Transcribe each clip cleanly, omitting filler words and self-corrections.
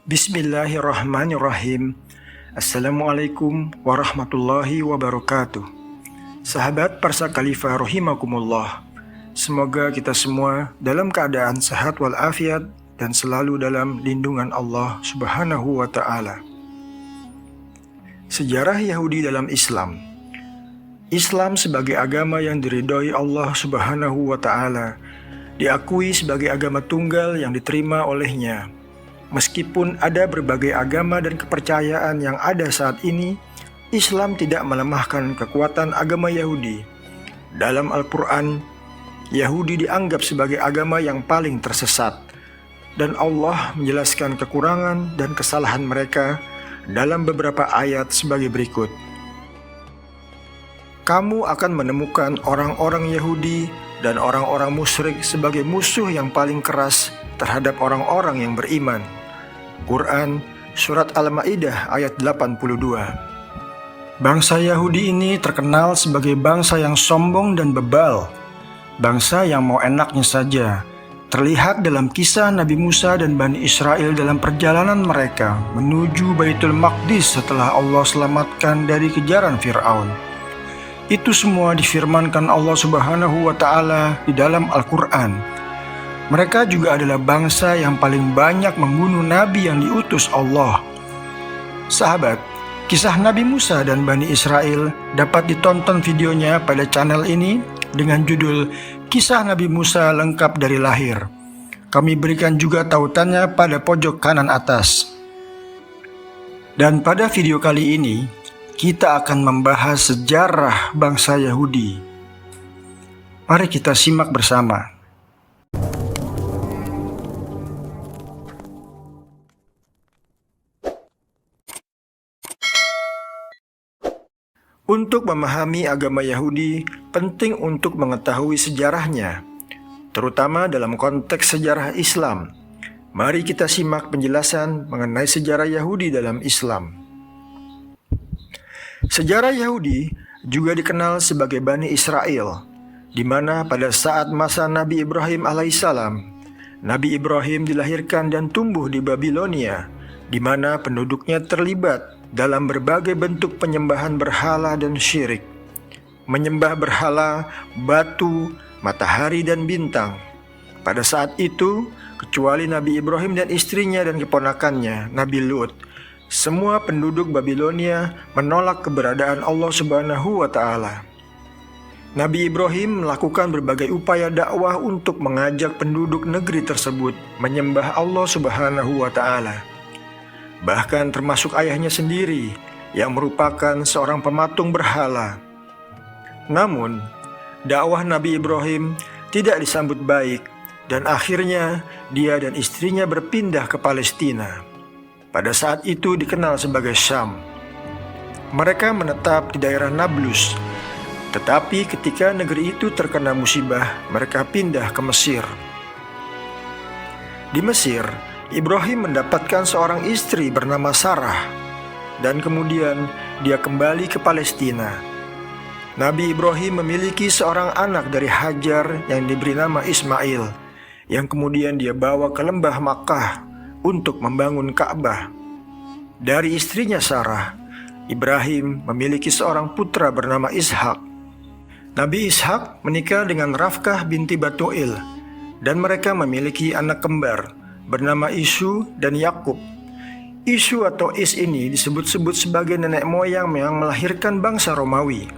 Bismillahirrahmanirrahim. Assalamualaikum warahmatullahi wabarakatuh. Sahabat Parsa Khalifah rahimakumullah. Semoga kita semua dalam keadaan sehat walafiat dan selalu dalam lindungan Allah Subhanahu wa taala. Sejarah Yahudi dalam Islam. Islam sebagai agama yang diridhoi Allah Subhanahu wa taala, diakui sebagai agama tunggal yang diterima olehnya. Meskipun ada berbagai agama dan kepercayaan yang ada saat ini, Islam tidak melemahkan kekuatan agama Yahudi. Dalam Al-Quran, Yahudi dianggap sebagai agama yang paling tersesat, dan Allah menjelaskan kekurangan dan kesalahan mereka dalam beberapa ayat sebagai berikut. Kamu akan menemukan orang-orang Yahudi dan orang-orang musyrik sebagai musuh yang paling keras terhadap orang-orang yang beriman. Quran Surat Al-Ma'idah ayat 82. Bangsa Yahudi ini terkenal sebagai bangsa yang sombong dan bebal, bangsa yang mau enaknya saja. Terlihat dalam kisah Nabi Musa dan Bani Israel dalam perjalanan mereka menuju Baitul Maqdis setelah Allah selamatkan dari kejaran Fir'aun. Itu semua difirmankan Allah Subhanahu wa taala di dalam Al-Qur'an. Mereka juga adalah bangsa yang paling banyak membunuh nabi yang diutus Allah. Sahabat, kisah Nabi Musa dan Bani Israel dapat ditonton videonya pada channel ini dengan judul Kisah Nabi Musa Lengkap dari Lahir. Kami berikan juga tautannya pada pojok kanan atas. Dan pada video kali ini, kita akan membahas sejarah bangsa Yahudi. Mari kita simak bersama. Untuk memahami agama Yahudi, penting untuk mengetahui sejarahnya, terutama dalam konteks sejarah Islam. Mari kita simak penjelasan mengenai sejarah Yahudi dalam Islam. Sejarah Yahudi juga dikenal sebagai Bani Israel, di mana pada saat masa Nabi Ibrahim alaihissalam, Nabi Ibrahim dilahirkan dan tumbuh di Babilonia, di mana penduduknya terlibat dalam berbagai bentuk penyembahan berhala dan syirik. Menyembah berhala, batu, matahari dan bintang. Pada saat itu, kecuali Nabi Ibrahim dan istrinya dan keponakannya, Nabi Lut, semua penduduk Babilonia menolak keberadaan Allah Subhanahu wa taala. Nabi Ibrahim melakukan berbagai upaya dakwah untuk mengajak penduduk negeri tersebut menyembah Allah Subhanahu wa taala. Bahkan termasuk ayahnya sendiri yang merupakan seorang pematung berhala. Namun, dakwah Nabi Ibrahim tidak disambut baik dan akhirnya dia dan istrinya berpindah ke Palestina. Pada saat itu dikenal sebagai Syam. Mereka menetap di daerah Nablus, tetapi ketika negeri itu terkena musibah, mereka pindah ke Mesir. Di Mesir, Ibrahim mendapatkan seorang istri bernama Sarah, dan kemudian dia kembali ke Palestina. Nabi Ibrahim memiliki seorang anak dari Hajar yang diberi nama Ismail, yang kemudian dia bawa ke lembah Makkah untuk membangun Ka'bah. Dari istrinya Sarah, Ibrahim memiliki seorang putra bernama Ishak. Nabi Ishak menikah dengan Rafkah binti Batuil, dan mereka memiliki anak kembar bernama Isu dan Yakub. Isu atau Is ini disebut-sebut sebagai nenek moyang yang melahirkan bangsa Romawi.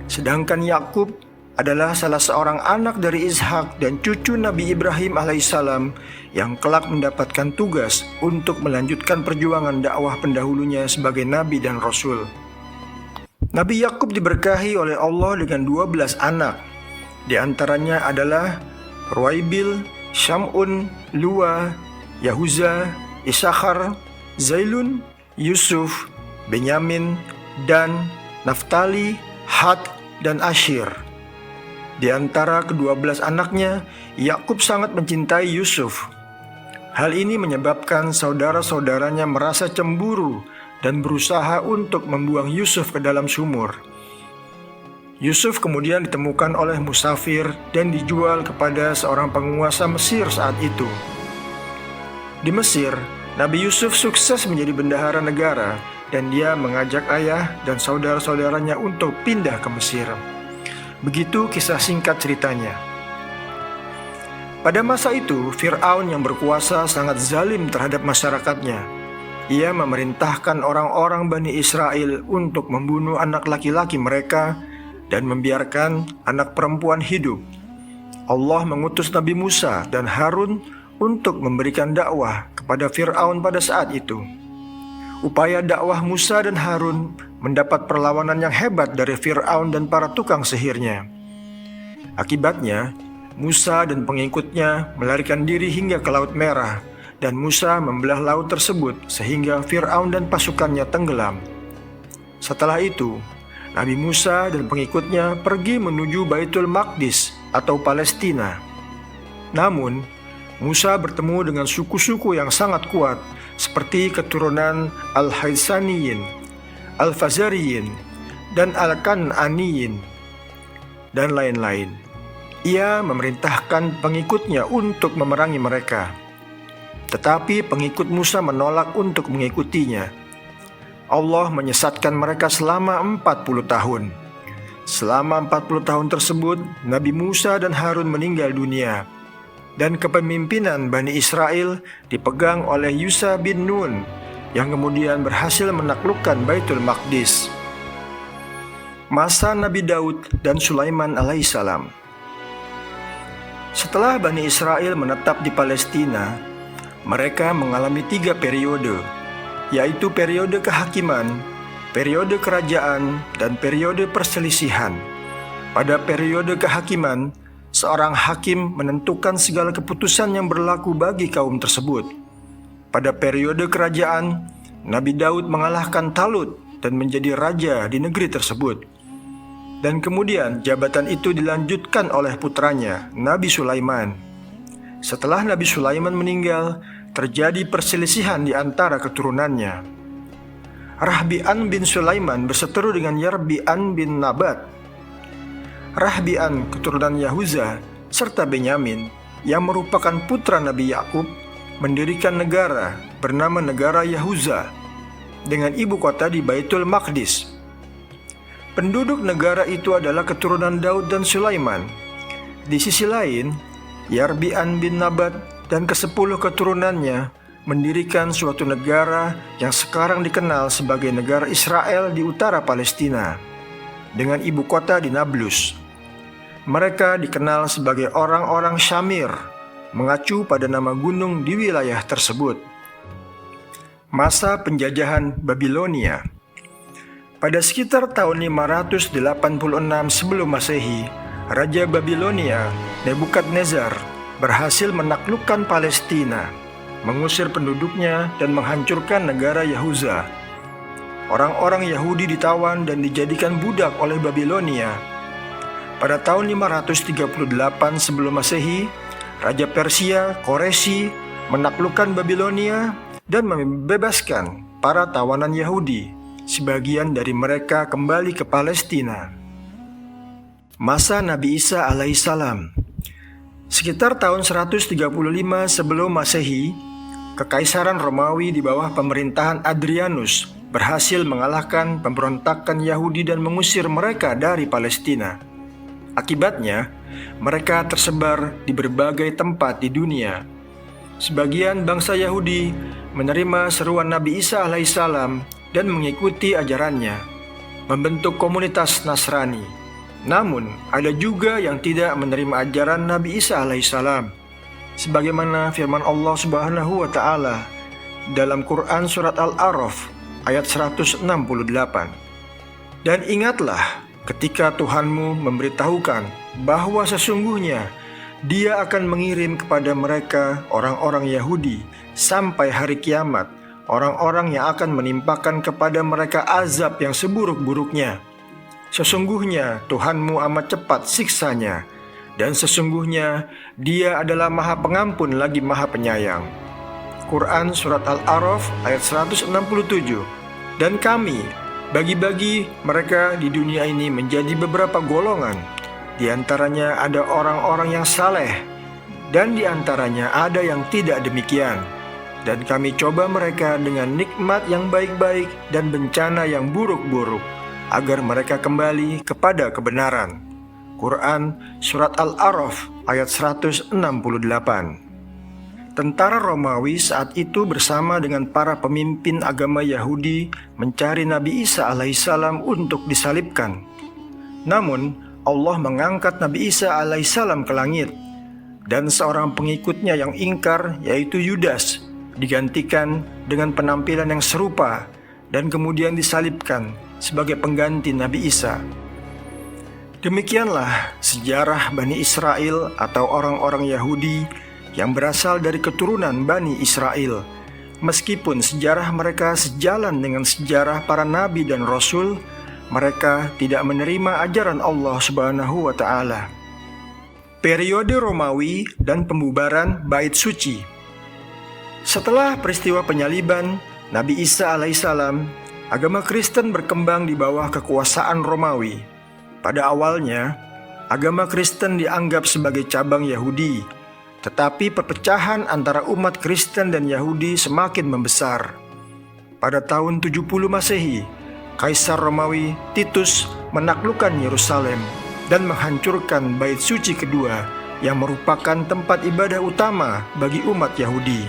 Sedangkan Yakub adalah salah seorang anak dari Ishak dan cucu Nabi Ibrahim alaihissalam yang kelak mendapatkan tugas untuk melanjutkan perjuangan dakwah pendahulunya sebagai nabi dan rasul. Nabi Yakub diberkahi oleh Allah dengan 12 anak. Di antaranya adalah Ruwaibil, Syamun, Lua, Yahuza, Isakhar, Zailun, Yusuf, Benyamin, Dan, Naftali, Had, dan Asyir. Di antara ke-12 anaknya, Yakub sangat mencintai Yusuf. Hal ini menyebabkan saudara-saudaranya merasa cemburu dan berusaha untuk membuang Yusuf ke dalam sumur. Yusuf kemudian ditemukan oleh musafir dan dijual kepada seorang penguasa Mesir saat itu. Di Mesir, Nabi Yusuf sukses menjadi bendahara negara dan dia mengajak ayah dan saudara-saudaranya untuk pindah ke Mesir. Begitu kisah singkat ceritanya. Pada masa itu, Fir'aun yang berkuasa sangat zalim terhadap masyarakatnya. Ia memerintahkan orang-orang Bani Israel untuk membunuh anak laki-laki mereka dan membiarkan anak perempuan hidup. Allah mengutus Nabi Musa dan Harun untuk memberikan dakwah kepada Fir'aun pada saat itu. Upaya dakwah Musa dan Harun mendapat perlawanan yang hebat dari Fir'aun dan para tukang sihirnya. Akibatnya, Musa dan pengikutnya melarikan diri hingga ke Laut Merah, dan Musa membelah laut tersebut sehingga Fir'aun dan pasukannya tenggelam. Setelah itu, Nabi Musa dan pengikutnya pergi menuju Baitul Maqdis atau Palestina. Namun, Musa bertemu dengan suku-suku yang sangat kuat seperti keturunan Al-Haisaniyin, Al-Fazariyin, dan Al-Kan'aniyin, dan lain-lain. Ia memerintahkan pengikutnya untuk memerangi mereka. Tetapi pengikut Musa menolak untuk mengikutinya. Allah menyesatkan mereka selama 40 tahun. Selama 40 tahun tersebut, Nabi Musa dan Harun meninggal dunia, dan kepemimpinan Bani Israel dipegang oleh Yusha bin Nun yang kemudian berhasil menaklukkan Baitul Maqdis. Masa Nabi Daud dan Sulaiman alaihissalam. Setelah Bani Israel menetap di Palestina, mereka mengalami 3 periode, yaitu periode kehakiman, periode kerajaan, dan periode perselisihan. Pada periode kehakiman, seorang hakim menentukan segala keputusan yang berlaku bagi kaum tersebut. Pada periode kerajaan, Nabi Daud mengalahkan Talut dan menjadi raja di negeri tersebut. Dan kemudian jabatan itu dilanjutkan oleh putranya, Nabi Sulaiman. Setelah Nabi Sulaiman meninggal, terjadi perselisihan di antara keturunannya. Rahbi'an bin Sulaiman berseteru dengan Yarbi'an bin Nabat. Rahbi'an keturunan Yahuza serta Benyamin yang merupakan putra Nabi Yakub mendirikan negara bernama Negara Yahuza dengan ibu kota di Baitul Maqdis. Penduduk negara itu adalah keturunan Daud dan Sulaiman. Di sisi lain, Yarbi'an bin Nabat dan ke-10 keturunannya mendirikan suatu negara yang sekarang dikenal sebagai negara Israel di utara Palestina, dengan ibu kota di Nablus. Mereka dikenal sebagai orang-orang Syamir, mengacu pada nama gunung di wilayah tersebut. Masa penjajahan Babilonia. Pada sekitar tahun 586 sebelum Masehi, Raja Babilonia, Nebukadnezar, berhasil menaklukkan Palestina, mengusir penduduknya dan menghancurkan negara Yahuza. Orang-orang Yahudi ditawan dan dijadikan budak oleh Babilonia. Pada tahun 538 sebelum Masehi, Raja Persia, Koreshi, menaklukkan Babilonia dan membebaskan para tawanan Yahudi. Sebagian dari mereka kembali ke Palestina. Masa Nabi Isa alaihissalam. Sekitar tahun 135 sebelum Masehi, Kekaisaran Romawi di bawah pemerintahan Adrianus berhasil mengalahkan pemberontakan Yahudi dan mengusir mereka dari Palestina. Akibatnya, mereka tersebar di berbagai tempat di dunia. Sebagian bangsa Yahudi menerima seruan Nabi Isa alaihissalam dan mengikuti ajarannya, membentuk komunitas Nasrani. Namun, ada juga yang tidak menerima ajaran Nabi Isa alaihissalam, sebagaimana firman Allah Subhanahu wa Ta'ala dalam Quran Surat Al-A'raf ayat 168. Dan ingatlah ketika Tuhanmu memberitahukan bahwa sesungguhnya Dia akan mengirim kepada mereka orang-orang Yahudi sampai hari kiamat, orang-orang yang akan menimpakan kepada mereka azab yang seburuk-buruknya. Sesungguhnya Tuhanmu amat cepat siksanya, dan sesungguhnya Dia adalah Maha Pengampun lagi Maha Penyayang. Quran Surat Al-A'raf ayat 167. Dan kami bagi-bagi mereka di dunia ini menjadi beberapa golongan. Di antaranya ada orang-orang yang saleh, dan di antaranya ada yang tidak demikian. dan kami coba mereka dengan nikmat yang baik-baik dan bencana yang buruk-buruk, agar mereka kembali kepada kebenaran. Quran Surat Al-A'raf ayat 168. Tentara Romawi saat itu bersama dengan para pemimpin agama Yahudi mencari Nabi Isa alaihissalam untuk disalibkan. Namun, Allah mengangkat Nabi Isa alaihissalam ke langit, dan seorang pengikutnya yang ingkar, yaitu Yudas, digantikan dengan penampilan yang serupa dan kemudian disalibkan sebagai pengganti Nabi Isa. Demikianlah sejarah Bani Israel atau orang-orang Yahudi yang berasal dari keturunan Bani Israel. Meskipun sejarah mereka sejalan dengan sejarah para nabi dan rasul, mereka tidak menerima ajaran Allah Subhanahu wa Ta'ala. Periode Romawi dan pembubaran Bait Suci. Setelah peristiwa penyaliban Nabi Isa alaihissalam, agama Kristen berkembang di bawah kekuasaan Romawi. Pada awalnya, agama Kristen dianggap sebagai cabang Yahudi, tetapi perpecahan antara umat Kristen dan Yahudi semakin membesar. Pada tahun 70 Masehi, Kaisar Romawi Titus menaklukkan Yerusalem dan menghancurkan Bait Suci kedua yang merupakan tempat ibadah utama bagi umat Yahudi.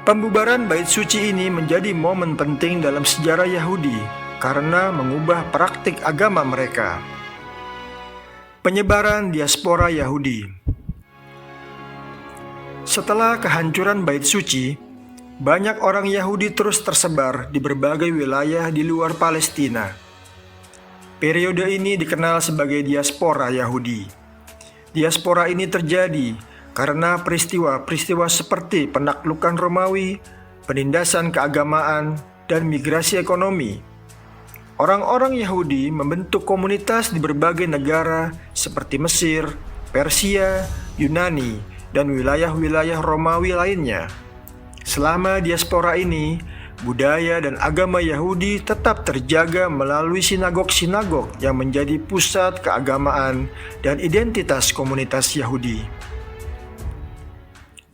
Pembubaran Bait Suci ini menjadi momen penting dalam sejarah Yahudi karena mengubah praktik agama mereka. Penyebaran diaspora Yahudi. Setelah kehancuran Bait Suci, banyak orang Yahudi terus tersebar di berbagai wilayah di luar Palestina. Periode ini dikenal sebagai diaspora Yahudi. Diaspora ini terjadi karena peristiwa-peristiwa seperti penaklukan Romawi, penindasan keagamaan, dan migrasi ekonomi. Orang-orang Yahudi membentuk komunitas di berbagai negara seperti Mesir, Persia, Yunani, dan wilayah-wilayah Romawi lainnya. Selama diaspora ini, budaya dan agama Yahudi tetap terjaga melalui sinagog-sinagog yang menjadi pusat keagamaan dan identitas komunitas Yahudi.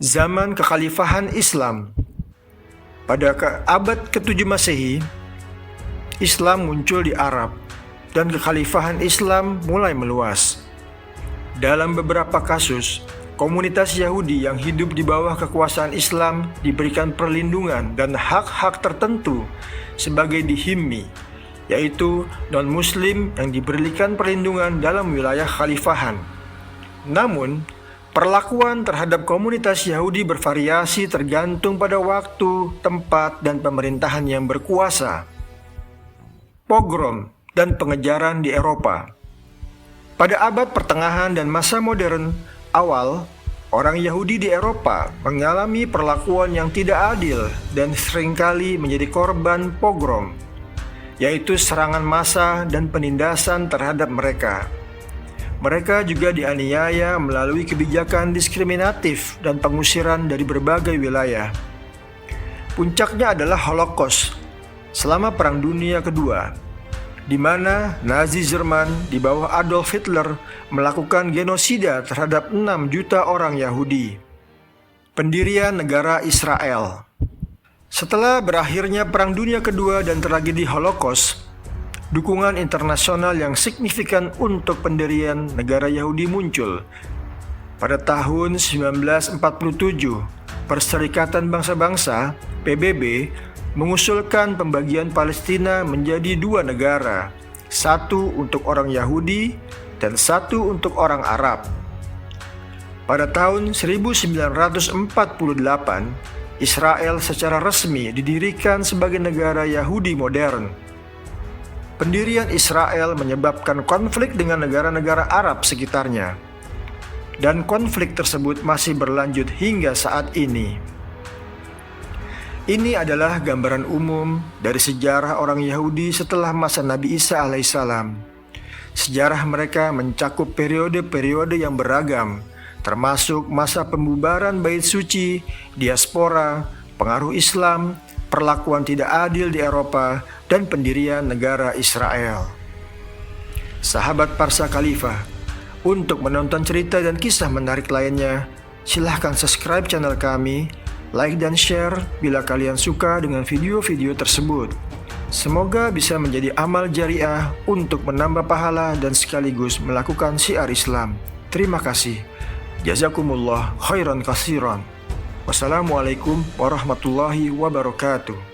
Zaman kekhalifahan Islam. Pada abad ke-7 Masehi, Islam muncul di Arab dan kekhalifahan Islam mulai meluas. Dalam beberapa kasus, komunitas Yahudi yang hidup di bawah kekuasaan Islam diberikan perlindungan dan hak-hak tertentu sebagai dhimmi, yaitu non-muslim yang diberikan perlindungan dalam wilayah khalifahan. Namun, perlakuan terhadap komunitas Yahudi bervariasi tergantung pada waktu, tempat, dan pemerintahan yang berkuasa. Pogrom dan pengejaran di Eropa. Pada abad pertengahan dan masa modern awal, orang Yahudi di Eropa mengalami perlakuan yang tidak adil dan seringkali menjadi korban pogrom, yaitu serangan massa dan penindasan terhadap mereka. Mereka juga dianiaya melalui kebijakan diskriminatif dan pengusiran dari berbagai wilayah. Puncaknya adalah Holocaust selama Perang Dunia Kedua, di mana Nazi Jerman di bawah Adolf Hitler melakukan genosida terhadap 6 juta orang Yahudi. Pendirian negara Israel. Setelah berakhirnya Perang Dunia Kedua dan tragedi Holocaust, dukungan internasional yang signifikan untuk pendirian negara Yahudi muncul. Pada tahun 1947, Perserikatan Bangsa-Bangsa (PBB) mengusulkan pembagian Palestina menjadi 2 negara, satu untuk orang Yahudi dan satu untuk orang Arab. Pada tahun 1948, Israel secara resmi didirikan sebagai negara Yahudi modern. Pendirian Israel menyebabkan konflik dengan negara-negara Arab sekitarnya, dan konflik tersebut masih berlanjut hingga saat ini. Ini adalah gambaran umum dari sejarah orang Yahudi setelah masa Nabi Isa alaihissalam. Sejarah mereka mencakup periode-periode yang beragam, termasuk masa pembubaran Bait Suci, diaspora, pengaruh Islam, perlakuan tidak adil di Eropa, dan pendirian negara Israel. Sahabat Parsa Khalifah, untuk menonton cerita dan kisah menarik lainnya, silahkan subscribe channel kami like dan share bila kalian suka dengan video-video tersebut. Semoga bisa menjadi amal jariah untuk menambah pahala dan sekaligus melakukan syiar Islam. Terima kasih. Jazakumullah khairan katsiran. Wassalamualaikum warahmatullahi wabarakatuh.